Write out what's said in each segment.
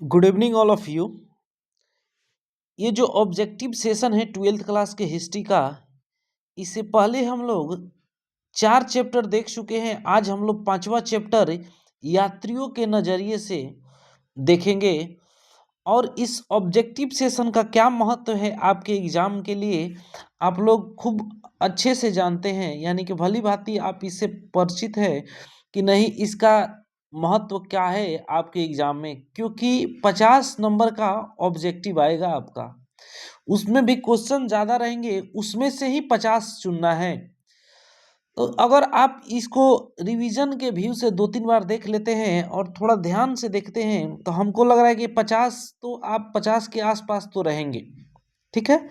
Good evening all of you. ये जो objective session है ट्वेल्थ क्लास के हिस्ट्री का, इससे पहले हम लोग 4 चैप्टर देख चुके हैं। आज हम लोग 5वां चैप्टर यात्रियों के नज़रिए से देखेंगे। और इस ऑब्जेक्टिव सेशन का क्या महत्व है आपके एग्ज़ाम के लिए, आप लोग खूब अच्छे से जानते हैं, यानी कि भली भांति आप इससे परिचित है कि नहीं, इसका महत्व क्या है आपके एग्ज़ाम में। क्योंकि 50 नंबर का ऑब्जेक्टिव आएगा आपका, उसमें भी क्वेश्चन ज़्यादा रहेंगे, उसमें से ही 50 चुनना है। तो अगर आप इसको रिवीजन के व्यू से 2-3 बार देख लेते हैं और थोड़ा ध्यान से देखते हैं, तो हमको लग रहा है कि 50 तो आप 50 के आसपास तो रहेंगे। ठीक है,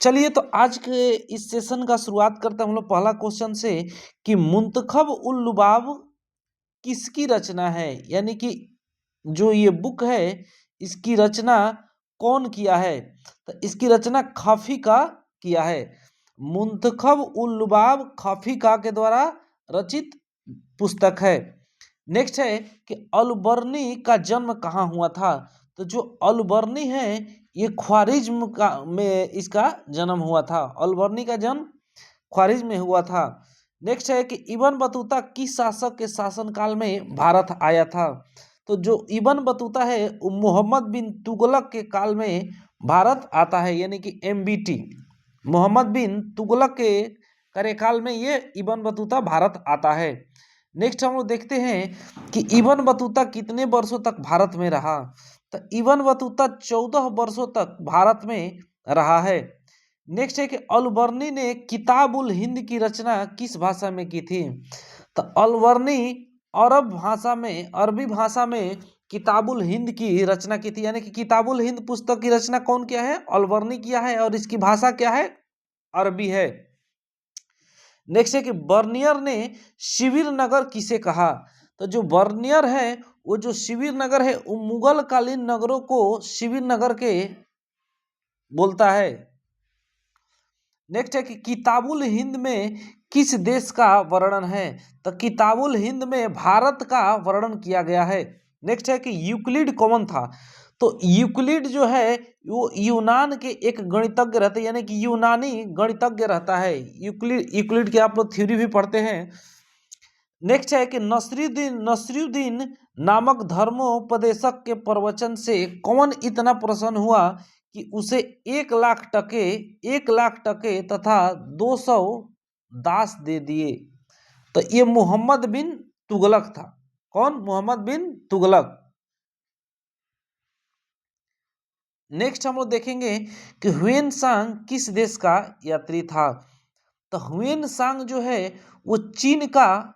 चलिए तो आज के इस सेशन का शुरुआत करते हैं हम लोग पहला क्वेश्चन से कि मुंतखब उल लुबाब किसकी रचना है। यानी कि जो ये बुक है, इसकी रचना कौन किया है, तो इसकी रचना खाफी का किया है। मुंतखब उल लुबाब खाफी का के द्वारा रचित पुस्तक है। नेक्स्ट है कि अलबर्नी का जन्म कहाँ हुआ था। तो जो अलबर्नी है, ये ख्वारिज्म का में इसका जन्म हुआ था। अलबर्नी का जन्म ख्वारिज्म में हुआ था। नेक्स्ट है कि इब्न बतूता किस शासक के शासनकाल में भारत आया था। तो जो इब्न बतूता है वो मोहम्मद बिन तुगलक के काल में भारत आता है, यानी कि MBT, मोहम्मद बिन तुगलक के कार्यकाल में ये इब्न बतूता भारत आता है। नेक्स्ट हम लोग देखते हैं कि इब्न बतूता कितने वर्षों तक भारत में रहा। तो इब्न बतूता 14 वर्षों तक भारत में रहा है। नेक्स्ट है कि अलबर्नी ने किताबुल हिंद की रचना किस भाषा में की थी। तो अलबर्नी अरबी भाषा में किताबुल हिंद की रचना की थी, यानी कि किताबुल हिंद पुस्तक की रचना कौन किया है, अलबर्नी किया है, और इसकी भाषा क्या है, अरबी है। नेक्स्ट है कि बर्नियर ने शिविर नगर किसे कहा। तो जो बर्नियर है, वो जो शिविर नगर है, वो मुगल कालीन नगरों को शिविर नगर के बोलता है। नेक्स्ट है कि किताबुल हिंद में किस देश का वर्णन है। तो किताबुल हिंद में भारत का वर्णन किया गया है। नेक्स्ट है कि यूक्लिड कौन था। तो यूक्लिड जो है वो यूनान के एक गणितज्ञ रहते हैं, यानी कि यूनानी गणितज्ञ रहता है। यूक्लिड की आप लोग थ्योरी भी पढ़ते हैं। नेक्स्ट है कि नसरुद्दीन नामक धर्मोपदेशक के प्रवचन से कौन इतना प्रसन्न हुआ कि उसे 1 लाख टके तथा 200 दास दे दिए। तो ये मोहम्मद बिन तुगलक था। कौन? मोहम्मद बिन तुगलक। नेक्स्ट हम लोग देखेंगे कि ह्वेन सांग किस देश का यात्री था। तो ह्वेन सांग जो है वो चीन का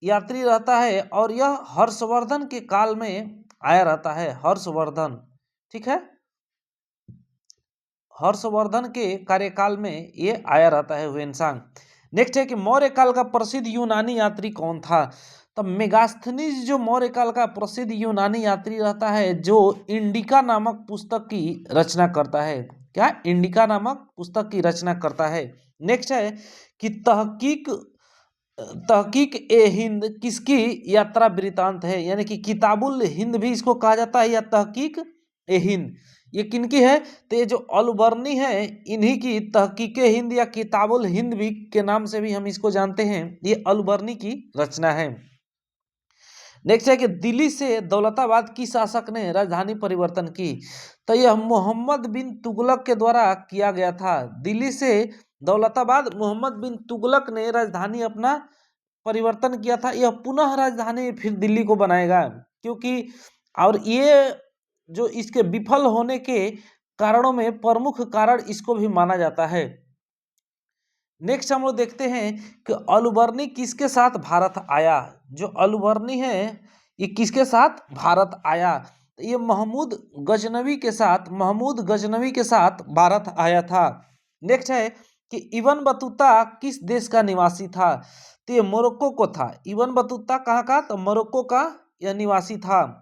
यात्री रहता है, और यह हर्षवर्धन के काल में आया रहता है। हर्षवर्धन, ठीक है, हर्षवर्धन के कार्यकाल में ये आया रहता है ह्वेनसांग। नेक्स्ट है कि मौर्य काल का प्रसिद्ध यूनानी यात्री कौन था। तो मेगास्थनीज जो मौर्य काल का प्रसिद्ध यूनानी यात्री रहता है, जो इंडिका नामक पुस्तक की रचना करता है। क्या? इंडिका नामक पुस्तक की रचना करता है। नेक्स्ट है कि तहकीक ए हिंद किसकी यात्रा वृतांत है। यानी कि किताबुल हिंद भी इसको कहा जाता है, या तहकीक ए हिंद, ये किनकी है। तो ये जो अलबर्नी है, इन्हीं की तहकीक ए हिंद या किताबुल हिंद भी के नाम से भी हम इसको जानते हैं, ये अलबर्नी की रचना है। नेक्स्ट है कि दिल्ली से दौलताबाद की शासक ने राजधानी परिवर्तन की। तो यह मोहम्मद बिन तुगलक के द्वारा किया गया था। दिल्ली से दौलताबाद मोहम्मद बिन तुगलक ने राजधानी अपना परिवर्तन किया था। यह पुनः राजधानी फिर दिल्ली को बनाएगा, क्योंकि और ये जो इसके विफल होने के कारणों में प्रमुख कारण इसको भी माना जाता है। नेक्स्ट हम लोग देखते हैं कि अलबर्नी किसके साथ भारत आया। जो अलबर्नी है, ये किसके साथ भारत आया। तो ये महमूद गजनवी के साथ भारत आया था। नेक्स्ट है कि इब्न बतूता किस देश का निवासी था। तो ये मोरक्को को था। इब्न बतूता कहाँ का? तो मोरक्को का यह निवासी था।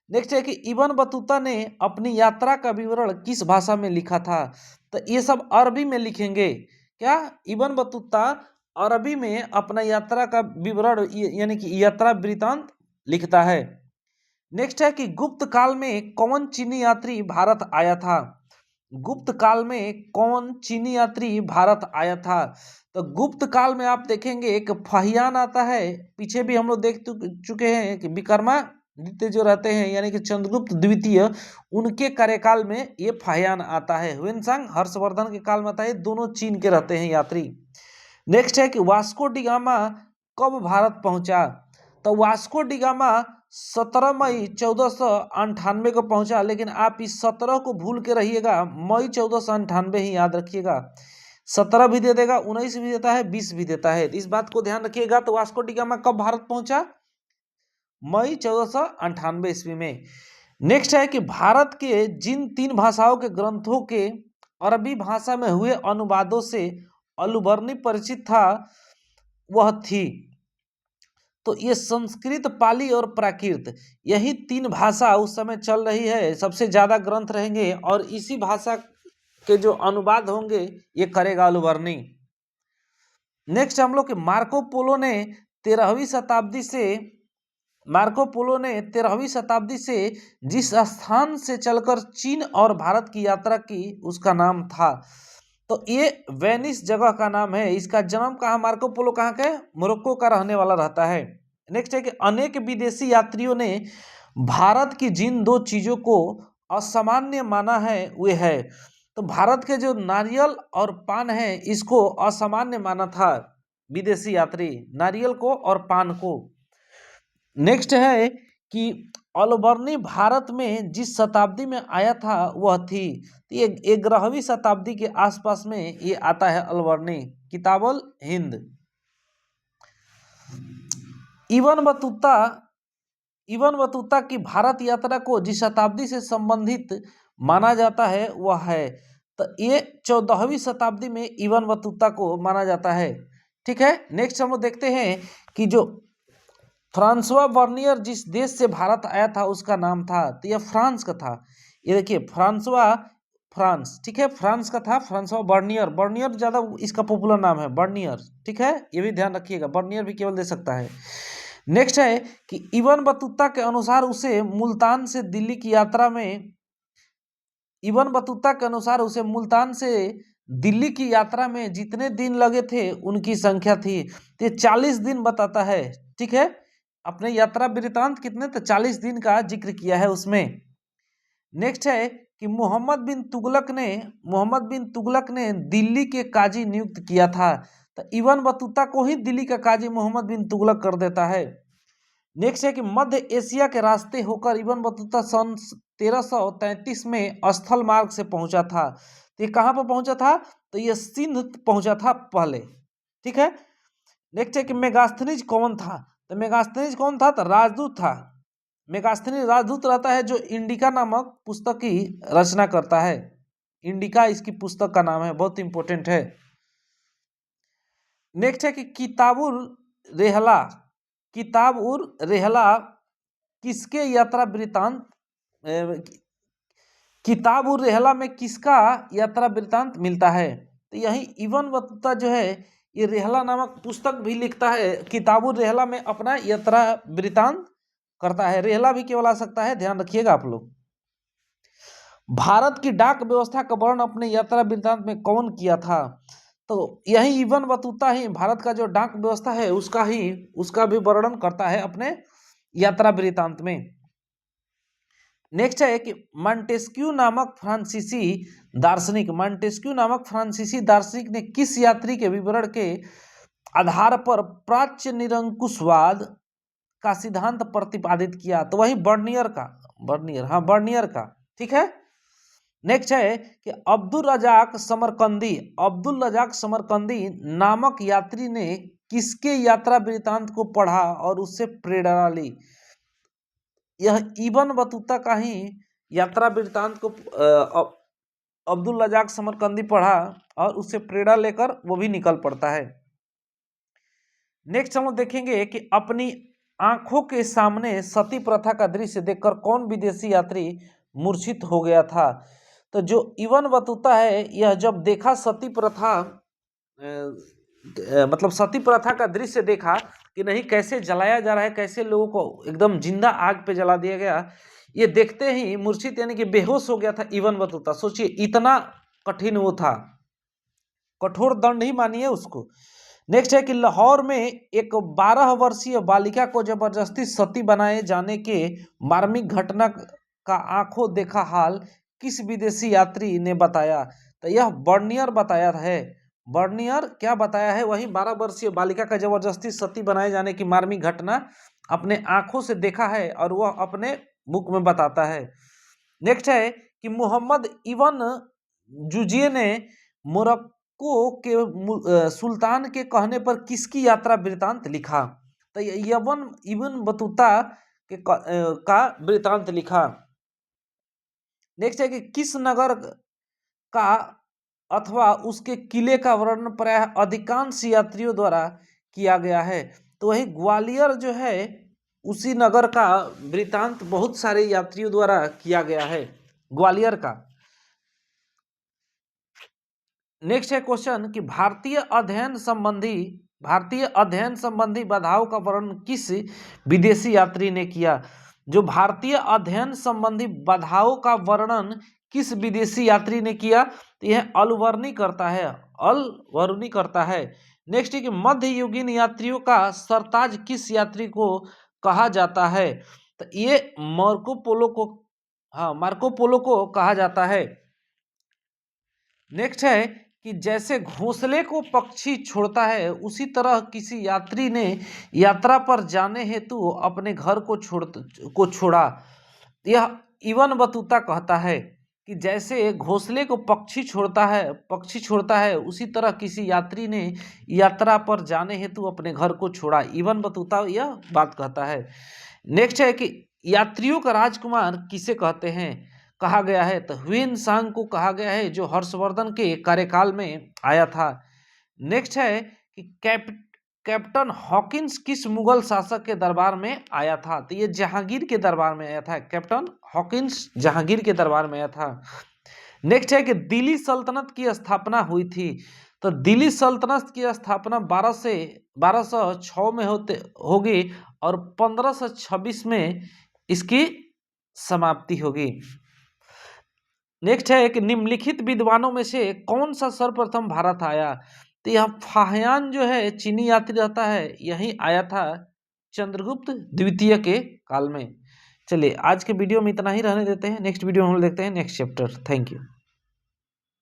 नेक्स्ट है कि इब्न बतूता ने अपनी यात्रा का विवरण किस भाषा में लिखा था। तो ये सब अरबी में लिखेंगे। क्या? इब्न बतूता अरबी में अपना यात्रा का विवरण यानी कि यात्रा वृतांत लिखता है। नेक्स्ट है कि गुप्त काल में कौन चीनी यात्री भारत आया था। गुप्त काल में कौन चीनी यात्री भारत आया था। तो गुप्त काल में आप देखेंगे एक फाहियान आता है, पीछे भी हम लोग देख चुके हैं कि विक्रमादित्य जो रहते हैं यानी कि चंद्रगुप्त द्वितीय, उनके कार्यकाल में ये फाहियान आता है। ह्वेनसांग हर्षवर्धन के काल में आता है। दोनों चीन के रहते हैं यात्री। नेक्स्ट है कि वास्को डी गामा कब भारत पहुंचा। तो वास्को डी गामा 17 मई 1498 को पहुंचा, लेकिन आप इस 17 को भूल के रहिएगा, मई 1498 ही याद रखिएगा। 17 भी दे देगा, 19 भी देता है, 20 भी देता है, इस बात को ध्यान रखिएगा। तो वास्को डी गामा कब भारत पहुंचा, मई 1498 ईस्वी में। नेक्स्ट है कि भारत के जिन 3 भाषाओं के ग्रंथों के अरबी भाषा में हुए अनुवादों से अलुबर्नी परिचित था, वह थी। तो ये संस्कृत, पाली और प्राकृत, यही 3 भाषा उस समय चल रही है, सबसे ज्यादा ग्रंथ रहेंगे और इसी भाषा के जो अनुवाद होंगे ये करेगा अलुबर्नी। नेक्स्ट हम लोग मार्को पोलो ने 13वीं शताब्दी से जिस स्थान से चलकर चीन और भारत की यात्रा की उसका नाम था। तो ये वेनिस जगह का नाम है। इसका जन्म कहाँ, मार्को पोलो कहाँ का, मोरक्को का रहने वाला रहता है। नेक्स्ट है कि अनेक विदेशी यात्रियों ने भारत की जिन 2 चीजों को असामान्य माना है वे है। तो भारत के जो नारियल और पान है इसको असामान्य माना था विदेशी यात्री, नारियल को और पान को। नेक्स्ट है कि अलबर्नी भारत में जिस शताब्दी में आया था वह थी, ये 11वीं शताब्दी के आसपास में ये आता है अलबर्नी। किताबुल हिंद। इब्न बतूता की भारत यात्रा को जिस शताब्दी से संबंधित माना जाता है वह है, तो ये 14वीं शताब्दी में इब्न बतूता को माना जाता है। ठीक है। नेक्स्ट हम लोग देखते हैं कि जो फ्रांसवा बर्नियर जिस देश से भारत आया था उसका नाम था, तो यह फ्रांस का था। ये देखिए फ्रांस, ठीक है, फ्रांस का था फ्रांसवा बर्नियर। बर्नियर ज्यादा इसका पॉपुलर नाम है, बर्नियर, ठीक है, ये भी ध्यान रखिएगा, बर्नियर भी केवल दे सकता है। नेक्स्ट है कि इब्न बतूता के अनुसार उसे मुल्तान से दिल्ली की यात्रा में जितने दिन लगे थे उनकी संख्या थी, तो 40 दिन बताता है। ठीक है, अपने यात्रा वृतांत कितने, तो 40 दिन का जिक्र किया है उसमें। नेक्स्ट है कि मोहम्मद बिन तुगलक ने दिल्ली के काजी नियुक्त किया था, तो इब्न बतूता को ही दिल्ली का काजी मोहम्मद बिन तुगलक कर देता है। नेक्स्ट है कि मध्य एशिया के रास्ते होकर इब्न बतूता सन 1333 में स्थल मार्ग से पहुंचा था। तो ये कहाँ पर पहुंचा था, तो ये सिंध पहुंचा था पहले। ठीक है। नेक्स्ट है कि मेगास्थनीज कौन था, तो मेगास्थनीज कौन था, तो राजदूत था। मेगास्थनीज राजदूत रहता है जो इंडिका नामक पुस्तक की रचना करता है। इंडिका इसकी पुस्तक का नाम है, बहुत इंपॉर्टेंट है। नेक्स्ट है कि किताब उर रेहला किसके यात्रा वृतांत, किताब उर रेहला में किसका यात्रा वृतांत मिलता है, तो यही इब्न बतूता जो है ये रेहला नामक पुस्तक भी लिखता है। किताब उर रेहला में अपना यात्रा वृतांत करता है। रेहला भी केवल आ सकता है, ध्यान रखिएगा आप लोग। भारत की डाक व्यवस्था का वर्णन अपने यात्रा वृतांत में कौन किया था, तो यही इब्न बतूता ही भारत का जो डाक व्यवस्था है उसका भी वर्णन करता है अपने यात्रा वृतांत में। नेक्स्ट है कि मॉन्टेस्क्यू नामक फ्रांसीसी दार्शनिक ने किस यात्री के विवरण के आधार पर प्राच्य निरंकुशवाद का सिद्धांत प्रतिपादित किया, तो वही बर्नियर का। ठीक है। नेक्स्ट है कि अब्दुल रजाक समरकंदी नामक यात्री ने किसके यात्रा वृतांत को पढ़ा और उससे प्रेरणा ली। यह इब्न बतूता का ही यात्रा वृतांत को अब्दुल रजाक समरकंदी पढ़ा और उससे प्रेरणा लेकर वो भी निकल पड़ता है। नेक्स्ट हम लोग देखेंगे कि अपनी आंखों के सामने सती प्रथा का दृश्य देखकर कौन विदेशी यात्री मूर्छित हो गया था, तो जो इब्न बतूता है यह जब देखा सती प्रथा का दृश्य देखा कि नहीं कैसे जलाया जा रहा है, कैसे लोगों को एकदम जिंदा आग पे जला दिया गया, ये देखते ही मूर्छित यानी कि बेहोश हो गया था इबन बतूता। सोचिए इतना कठिन वो था, कठोर दंड ही मानिए उसको। नेक्स्ट है कि लाहौर में एक 12 वर्षीय बालिका को जबरदस्ती सती बनाए जाने के मार्मिक घटना का आंखों देखा हाल किस विदेशी यात्री ने बताया? तो यह बर्नियर बताया है। बर्नियर क्या बताया है? वही 12 वर्षीय बालिका का जबरदस्ती सती बनाए जाने की मार्मिक घटना अपने आंखों से देखा है और वह अपने बुक में बताता है। नेक्स्ट है कि मोहम्मद इब्न जुजिये ने मोरक्को के सुल्तान के कहने पर किसकी यात्रा वृतांत लिखा? तो इब्न बतूता के का वृतांत लिखा। नेक्स्ट है कि किस नगर का अथवा उसके किले का वर्णन प्रायः अधिकांश यात्रियों द्वारा किया गया है? तो वही ग्वालियर जो है उसी नगर का वृतांत बहुत सारे यात्रियों द्वारा किया गया है, ग्वालियर का। नेक्स्ट है क्वेश्चन कि भारतीय अध्ययन संबंधी बाधाओं का वर्णन किस विदेशी यात्री ने किया? जो भारतीय अध्ययन संबंधी बाधाओं का वर्णन किस विदेशी यात्री ने किया? तो यह अलवर्नी करता है। नेक्स्ट है कि मध्ययुगीन यात्रियों का सरताज किस यात्री को कहा जाता है? तो ये मार्को पोलो को कहा जाता है। नेक्स्ट है कि जैसे घोंसले को पक्षी छोड़ता है उसी तरह किसी यात्री ने यात्रा पर जाने हेतु अपने घर को छोड़ा। यह इब्न बतूता कहता है कि जैसे घोंसले को पक्षी छोड़ता है उसी तरह किसी यात्री ने यात्रा पर जाने हेतु अपने घर को छोड़ा। इब्न बतूता यह बात कहता है। नेक्स्ट है कि यात्रियों का राजकुमार किसे कहते हैं? कहा गया है तो ह्वेन सांग को कहा गया है, जो हर्षवर्धन के कार्यकाल में आया था। नेक्स्ट है कि कैप्टन हॉकिंस किस मुगल शासक के दरबार में आया था? तो ये जहांगीर के दरबार में आया था। कैप्टन हॉकिंस जहांगीर के दरबार में आया था। नेक्स्ट है कि दिल्ली सल्तनत की स्थापना हुई थी। तो दिल्ली सल्तनत की स्थापना 1206 में होगी और 1526 में इसकी समाप्ति होगी। नेक्स्ट है कि निम्नलिखित विद्वानों में से कौन सा सर्वप्रथम भारत आया? तो यह फाहियान जो है चीनी यात्री रहता है, यही आया था चंद्रगुप्त द्वितीय के काल में। चलिए आज के वीडियो में इतना ही रहने देते हैं, नेक्स्ट वीडियो में हम देखते हैं नेक्स्ट चैप्टर। Thank you.